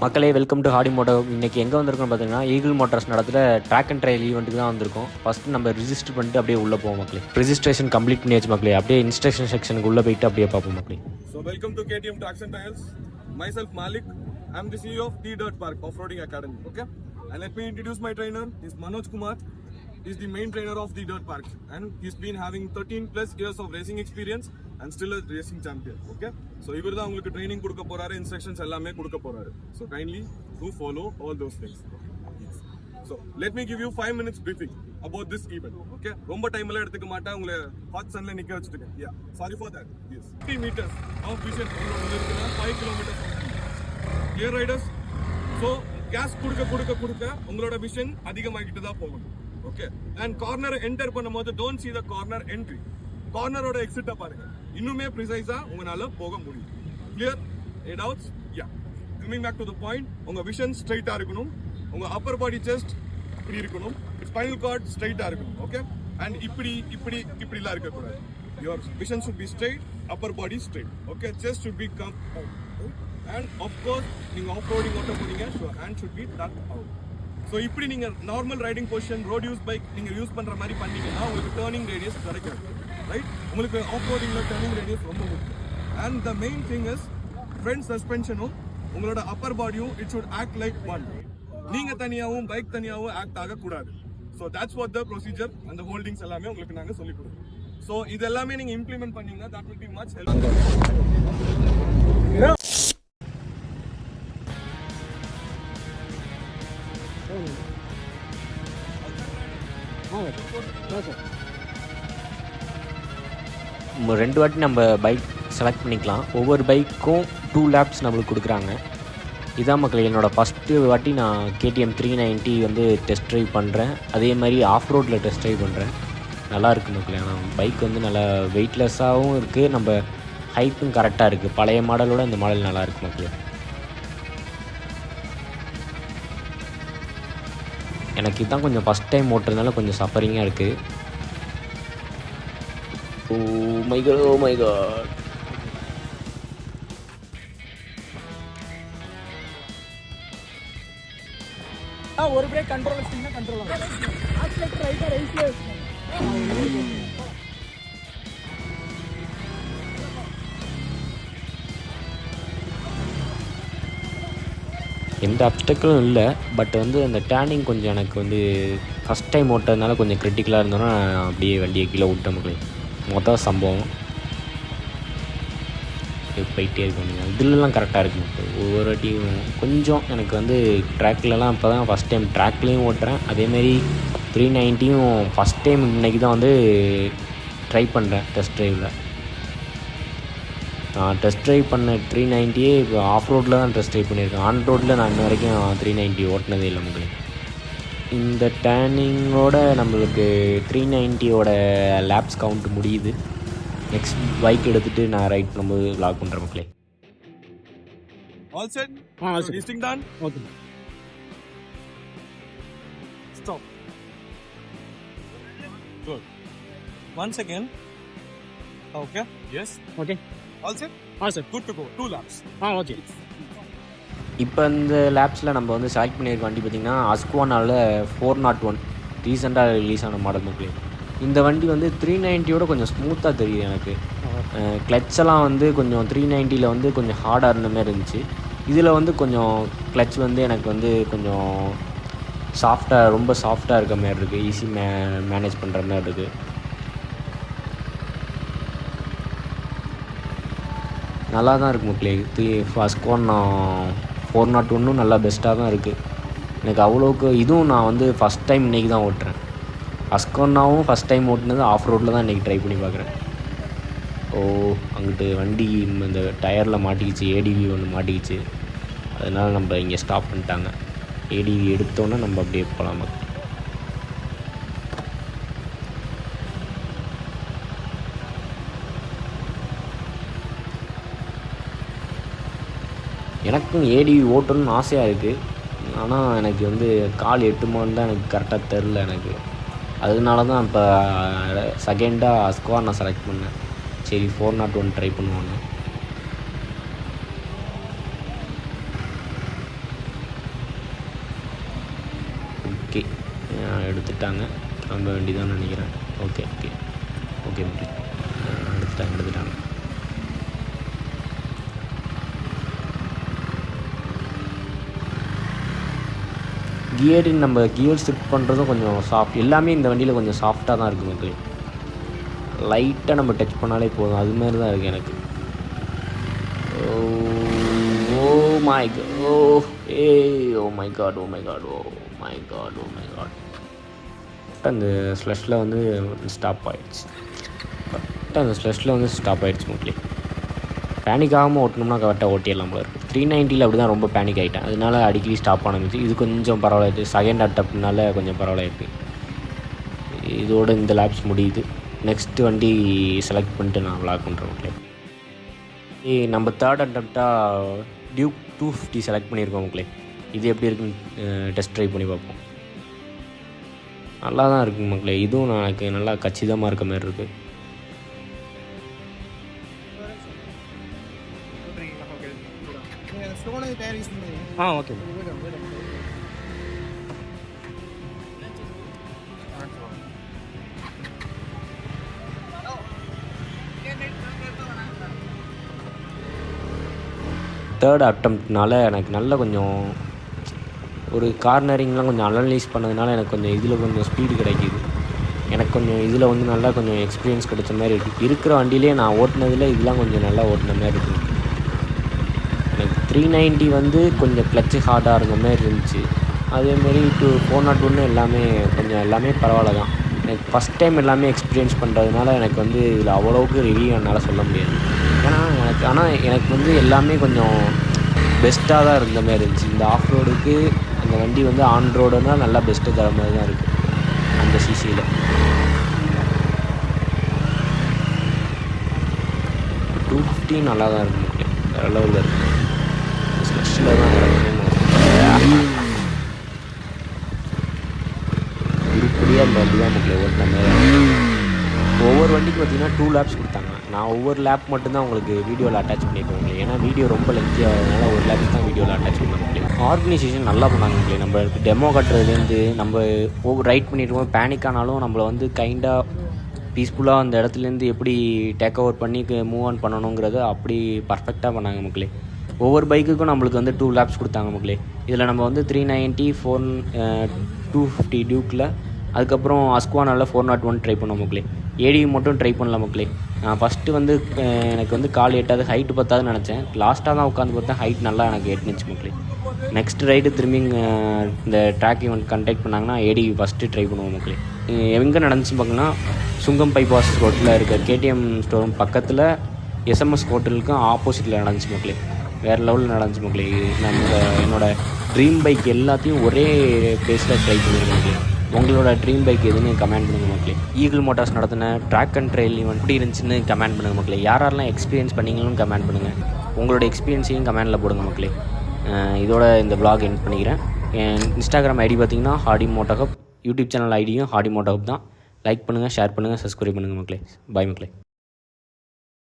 மக்களே, welcome to Hardy Moto. இன்றைக்கி எங்கே வந்திருக்கோம் பார்த்தீங்கன்னா, ஈகிள் மோட்டார்ஸ் நடத்துகிற ட்ராக் அண்ட் ட்ரையல் ஈவெண்ட்டுக்கு தான் வந்திருக்கோம். ஃபஸ்ட்டு நம்ம ரிஜிஸ்டர் பண்ணிட்டு அப்படியே உள்ளே போவோம் மக்களே. ரிஜிஸ்ட்ரேஷன் கம்ப்ளீட் பண்ணியாச்சு மக்களே. அப்படியே இன்ஸ்ட்ரக்ஷன் செக்ஷனுக்கு உள்ளே போயிட்டு அப்படியே பார்ப்போம் மக்களே. So welcome to KTM Tracks and Trials. Myself Malik. I'm the CEO of The Dirt Park Off-Roading Academy. Okay, and let me introduce my trainer. He's Manoj Kumar. He's the main trainer of The Dirt Park, and he's been having 13 plus years of racing experience and still a racing champion. Okay, so இவர் தான் உங்களுக்கு training கொடுக்க போறாரு, instructions எல்லாமே கொடுக்க போறாரு. So kindly do follow all those things. Yes. So let me give you 5 minutes briefing about this event. Okay, ரொம்ப time எல்லாம் எடுத்துக்க மாட்டேன், உங்களை ஹாட் சன்ல நிக்க வச்சிருக்கேன். Yeah, sorry for that. Yes, 50 meters of vision உங்களுக்கு இருக்குன்னா 5 kilometers. Clear riders? So gas கொடுக்க உங்களோட விஷன் அதிகமாகிட்டு தான் போகணும். ஓகே, அண்ட் கார்னர் என்டர் பண்ணும்போது don't see the corner entry. கார்னரோட எக்ஸிட்டை பாருங்க, இன்னுமே ப்ரிசைஸா உங்களால போக முடியும். Clear? Any doubts? Yeah, coming back to the point. உங்க விஷன் ஸ்ட்ரைட்டா இருக்கணும், உங்க அப்பர் பாடி செஸ்ட் இப்படி இருக்கணும், ஸ்பைனல் கார்ட் ஸ்ட்ரைட்டா இருக்கணும். ஓகே, அண்ட் இப்படிலாம் இருக்க கூடாது. your vision should be straight, upper body straight. Okay, chest should be come out, and of course நீங்க ஆஃப் ரோடிங் ஓட்ட போறீங்க, so hand should be tucked out. So இப்படி நீங்கள் normal riding position road use bike நீங்கள் use பண்ணுற மாதிரி பண்ணீங்கன்னா உங்களுக்கு டேர்னிங் ரேடியஸ் கிடைக்கும். ரைட், உங்களுக்கு ஆஃப் ரோடிங்கில் டேர்னிங் ரேடியஸ் ரொம்ப முக்கியம். And the main thing is front சஸ்பென்ஷனும் உங்களோட அப்பர் பாடியும் it should act like one. நீங்கள் தனியாகவும் பைக் தனியாகவும் ஆக்ட் ஆகக்கூடாது. So that's what the procedure. அந்த ஹோல்டிங்ஸ் எல்லாமே உங்களுக்கு நாங்கள் சொல்லிக் கொடுக்குறோம். ஸோ இது எல்லாமே நீங்கள் இம்ப்ளிமெண்ட் பண்ணீங்கன்னா that will be much help. ரெண்டு வாட்டி நம்ம பைக் செலக்ட் பண்ணிக்கலாம். ஒவ்வொரு பைக்கும் 2 laps நம்மளுக்கு கொடுக்குறாங்க. இதான் மக்கள் என்னோடய ஃபஸ்ட்டு வாட்டி நான் KTM 390 வந்து டெஸ்ட் ட்ரைவ் பண்ணுறேன். அதே மாதிரி ஆஃப் ரோட்டில் டெஸ்ட் ட்ரைவ் பண்ணுறேன். நல்லாயிருக்கு மக்கள். ஆனால் பைக் வந்து நல்லா வெயிட்லெஸ்ஸாகவும் இருக்குது, நம்ம ஹைட்டும் கரெக்டாக இருக்குது. பழைய மாடலோட இந்த மாடல் நல்லாயிருக்கு மக்கள். எனக்கு இதுதான் கொஞ்சம் ஃபஸ்ட் டைம் ஓட்டுறதுனால கொஞ்சம் சஃபரிங்காக இருக்குது. Oh my God. ஒரு பிரேக் கண்ட்ரோல் வச்சிங்கன்னா கண்ட்ரோல் ஆகும். ஆக்சிலேட்டர் ரைட்டா ரைட்ல வச்சுக்கோங்க. எந்த அப்டக்கிளும் இல்லை. பட் வந்து அந்த டேர்னிங் கொஞ்சம் எனக்கு வந்து ஃபஸ்ட் டைம் ஓட்டுறதுனால கொஞ்சம் கிரிட்டிக்கலாக இருந்தோன்னா அப்படியே வண்டியை கீழே விட்ட மக்களே. மொதல் சம்பவம் போயிட்டே இருக்கணும். இதுலலாம் கரெக்டாக இருக்கு மக்கள். ஒவ்வொரு வாட்டியும் கொஞ்சம் எனக்கு வந்து ட்ராக்லலாம் இப்போ தான் ஃபஸ்ட் டைம் ட்ராக்லேயும் ஓட்டுறேன். அதேமாரி 390யும் ஃபஸ்ட் டைம் இன்றைக்கி தான் வந்து ட்ரை பண்ணுறேன் டெஸ்ட் ட்ரைவில். நான் டெஸ்ட் ட்ரைவ் பண்ண 390யே இப்போ ஆஃப் ரோட்டில் தான் டெஸ்ட் ட்ரைவ் பண்ணியிருக்கேன். ஆன் ரோட்டில் நான் இன்ன வரைக்கும் 390 ஓட்டினதே இல்லை மக்களே. இந்த டேர்னிங்கோட நம்மளுக்கு 390யோட லேப்ஸ் கவுண்ட் முடியுது. நெக்ஸ்ட் பைக் எடுத்துகிட்டு நான் ரைட் பண்ணும்போது vlog பண்ணுறேன் மக்களே. All set? Listing done? Okay. Stop. Good. Once again. Okay. Yes. Okay. All set? Set. Good to go. 2 laps. Okay. இப்போ இந்த லேப்ஸில் நம்ம வந்து செலக்ட் பண்ணியிருக்க வண்டி பார்த்திங்கன்னா அஸ்குவானாவில் 401 ரீசெண்டாக ரிலீஸ் ஆன மாடல் மக்களே. இந்த வண்டி வந்து 390யோட கொஞ்சம் ஸ்மூத்தாக தெரியுது எனக்கு. கிளச்செல்லாம் வந்து கொஞ்சம் 390யில் வந்து கொஞ்சம் ஹார்டாக இருந்த மாதிரி இருந்துச்சு. இதில் வந்து கொஞ்சம் கிளச் வந்து எனக்கு வந்து கொஞ்சம் சாஃப்டாக, ரொம்ப சாஃப்டாக இருக்க மாதிரி இருக்குது. ஈஸி மேனேஜ் பண்ணுற மாதிரி இருக்குது. நல்லா தான் இருக்குது மக்களே. அஸ்குவானா 401 நல்லா பெஸ்ட்டாக தான் இருக்குது எனக்கு. அவ்வளோக்கு இதுவும் நான் வந்து ஃபஸ்ட் டைம் இன்றைக்கி தான் ஓட்டுறேன். அஸ்குவானாவும் ஃபஸ்ட் டைம் ஓட்டுனது ஆஃப் ரோட்டில் தான் இன்றைக்கி ட்ரை பண்ணி பார்க்குறேன். ஓ, அங்கிட்டு வண்டி இந்த டயரில் மாட்டிக்கிச்சு, ஏடிவி ஒன்று மாட்டிக்கிச்சு. அதனால் நம்ம இங்கே ஸ்டாப் பண்ணிட்டாங்க. ஏடிவி எடுத்தோன்னே நம்ம அப்படியே போகலாம். எனக்கும் ஏடிவி ஓட்டணும்னு ஆசையாக இருக்குது. ஆனால் எனக்கு வந்து கால் எட்டுமான்னு தான் எனக்கு கரெக்டாக தெரில எனக்கு. அதனால தான் இப்போ செகண்டாக அஸ்குவான் நான் செலக்ட் பண்ணேன். சரி 401 ட்ரை பண்ணுவாங்க. ஓகே எடுத்துட்டாங்க, கிளம்ப வேண்டியதான்னு நினைக்கிறேன். ஓகே ஓகே ஓகே எடுத்துட்டாங்க. நம்ம கியர் ஷிஃப்ட் பண்ணுறதும் கொஞ்சம் சாஃப்ட், எல்லாமே இந்த வண்டியில் கொஞ்சம் சாஃப்டாக தான் இருக்குது மக்களே. லைட்டாக நம்ம டச் பண்ணாலே போதும், அது மாதிரி தான் இருக்குது எனக்கு. ஓ மை காட் அந்த ஸ்லஷில் வந்து ஸ்டாப் ஆகிடுச்சு. கரெக்டாக அந்த ஸ்லஷில் வந்து ஸ்டாப் ஆகிடுச்சு மக்களே. பேனிக் ஆகாமல் ஓட்டணும்னா கரெக்டாக ஓட்டிடலாம் போல இருக்குது. 390 அப்படி தான் ரொம்ப பேனிக் ஆகிட்டேன், அதனால அடிக்கடி ஸ்டாப் ஆனமிச்சு. இது கொஞ்சம் பரவாயில்ல, செகண்ட் அட்டப்னால கொஞ்சம் பரவாயில்ல இருக்குது. இதோட இந்த லேப்ஸ் முடியுது. நெக்ஸ்ட் வண்டி செலக்ட் பண்ணிட்டு நான் விளாக் பண்ணுறேன் மக்களே. நம்ம தேர்ட் அட்டம்ப்டாக டியூக் 250 செலக்ட் பண்ணியிருக்கோம் மக்களே. இது எப்படி இருக்குன்னு டெஸ்ட் ட்ரைவ் பண்ணி பார்ப்போம். நல்லா தான் இருக்குங்க மக்களே, இதுவும் எனக்கு நல்லா கச்சிதமாக இருக்க மாதிரி இருக்குது. ஓகே. தேர்ட் அட்டம்ப்ட்னால எனக்கு நல்ல கொஞ்சம் ஒரு கார்னரிங்லாம் கொஞ்சம் அனலைஸ் பண்ணதுனால எனக்கு கொஞ்சம் இதில் கொஞ்சம் ஸ்பீடு கிடைக்கிது. எனக்கு கொஞ்சம் இதில் வந்து நல்லா கொஞ்சம் எக்ஸ்பீரியன்ஸ் கிடைச்ச மாதிரி இருக்குது. இருக்கிற வண்டியிலே நான் ஓட்டினதில் இதெல்லாம் கொஞ்சம் நல்லா ஓட்டின மாதிரி இருக்குது. எனக்கு 390 வந்து கொஞ்சம் கிளச்சு ஹார்டாக இருந்த மாதிரி இருந்துச்சு. அதேமாரி 401 எல்லாமே பரவாயில்ல தான். எனக்கு ஃபஸ்ட் டைம் எல்லாமே எக்ஸ்பீரியன்ஸ் பண்ணுறதுனால எனக்கு வந்து இதில் அவ்வளோவுக்கு ரிவ்யூ என்னால் சொல்ல முடியாது. எனக்கு வந்து எல்லாமே கொஞ்சம் பெஸ்ட்டாக தான் இருந்த மாதிரி இருந்துச்சு. இந்த ஆஃப் ரோடுக்கு அந்த வண்டி வந்து ஆன் ரோடுனால் நல்லா பெஸ்ட்டு தர மாதிரி தான் இருக்குது அந்த சிசியில். 250 நல்லா தான் இருக்குது, வேறு லெவலில் இருக்குது. ஸ்லெஷ்ஷில் தான் உருப்படியாக அந்த வண்டி தான் மக்களே ஓட்டின மாதிரி. ஒவ்வொரு வண்டிக்கு பார்த்திங்கன்னா 2 லேப்ஸ் கொடுத்தாங்க. நான் ஒவ்வொரு லேப் மட்டும்தான் உங்களுக்கு வீடியோவில் அட்டாச் பண்ணியிருக்கேன். ஏன்னா வீடியோ ரொம்ப லென்த்தியாக ஆகிறதுனால ஒரு லேப் தான் வீடியோவில் அட்டாச் பண்ண. ஆர்கனைசேஷன் நல்லா பண்ணாங்க மக்களே. நம்ம டெமோ கட்டுறதுலேருந்து நம்ம ரைட் பண்ணிட்டு பேனிக் ஆனாலும் நம்மளை வந்து கைண்டாக பீஸ்ஃபுல்லாக அந்த இடத்துலேருந்து எப்படி டேக் ஓவர் பண்ணி மூவ் ஆன் பண்ணணுங்கிறத அப்படி பர்ஃபெக்டாக பண்ணாங்க மக்களே. ஒவ்வொரு பைக்குக்கும் நம்மளுக்கு வந்து 2 லேப்ஸ் கொடுத்தாங்க மக்களே. இதில் நம்ம வந்து 390 250 டியூக்கில், அதுக்கப்புறம் அஸ்குவானால் 401 ட்ரை பண்ணோம் மக்களே. ஏடி மட்டும் ட்ரை பண்ணல மக்களே. நான் ஃபஸ்ட்டு வந்து எனக்கு வந்து கால் எட்டாது, ஹைட்டு பத்தாதுன்னு நினச்சேன். லாஸ்ட்டாக தான் உட்காந்து பார்த்தேன், ஹைட் நல்லா எனக்கு எட்டுனுச்சு மக்களே. நெக்ஸ்ட் ரைடு திரும்பி இந்த ட்ராக் ஈவெண்ட் கண்டக்ட் பண்ணாங்கன்னா ஏடி ஃபஸ்ட்டு ட்ரை பண்ணுவோம் மக்களே. எங்கே நடந்துச்சு பார்த்தீங்கன்னா சுங்கம் பைபாஸ் ரோட்டில் இருக்க கேடிஎம் ஸ்டோரும் பக்கத்தில் எஸ்எம்எஸ் ஹோட்டலுக்கும் ஆப்போசிட்டில் நடந்துச்சு மக்களே. வேறு லெவலில் நடந்துச்சு மக்களே. என்னோடய ட்ரீம் பைக் எல்லாத்தையும் ஒரே பிளேஸில் ட்ரை பண்ணியிருக்கேன் மக்களே. உங்களோட ட்ரீம் பைக் எதுன்னு கமெண்ட் பண்ணுங்கள் மக்களே. ஈகிள் மோட்டார்ஸ் நடத்தின ட்ராக் அண்ட் ட்ரையல் ஈவெண்ட் எப்படி இருந்துச்சுன்னு கமெண்ட் பண்ணுங்கள் மக்களே. யாரெல்லாம் எக்ஸ்பீரியன்ஸ் பண்ணிங்களும் கமெண்ட் பண்ணுங்கள். உங்களோட எக்ஸ்பீரியன்ஸையும் கமெண்டில் போடுங்க மக்களே. இதோட இந்த vlog எண்ட் பண்ணிக்கிறேன். என் இன்ஸ்டாகிராம் ஐடி பார்த்திங்கன்னா ஹார்டி மோட்டோஹப், யூடியூப் சேனல் ஐடியும் ஹார்டி மோட்டோஹப் தான். லைக் பண்ணுங்கள், ஷேர் பண்ணுங்கள், சப்ஸ்கிரைப் பண்ணுங்கள் மக்களே. பாய் மக்களே.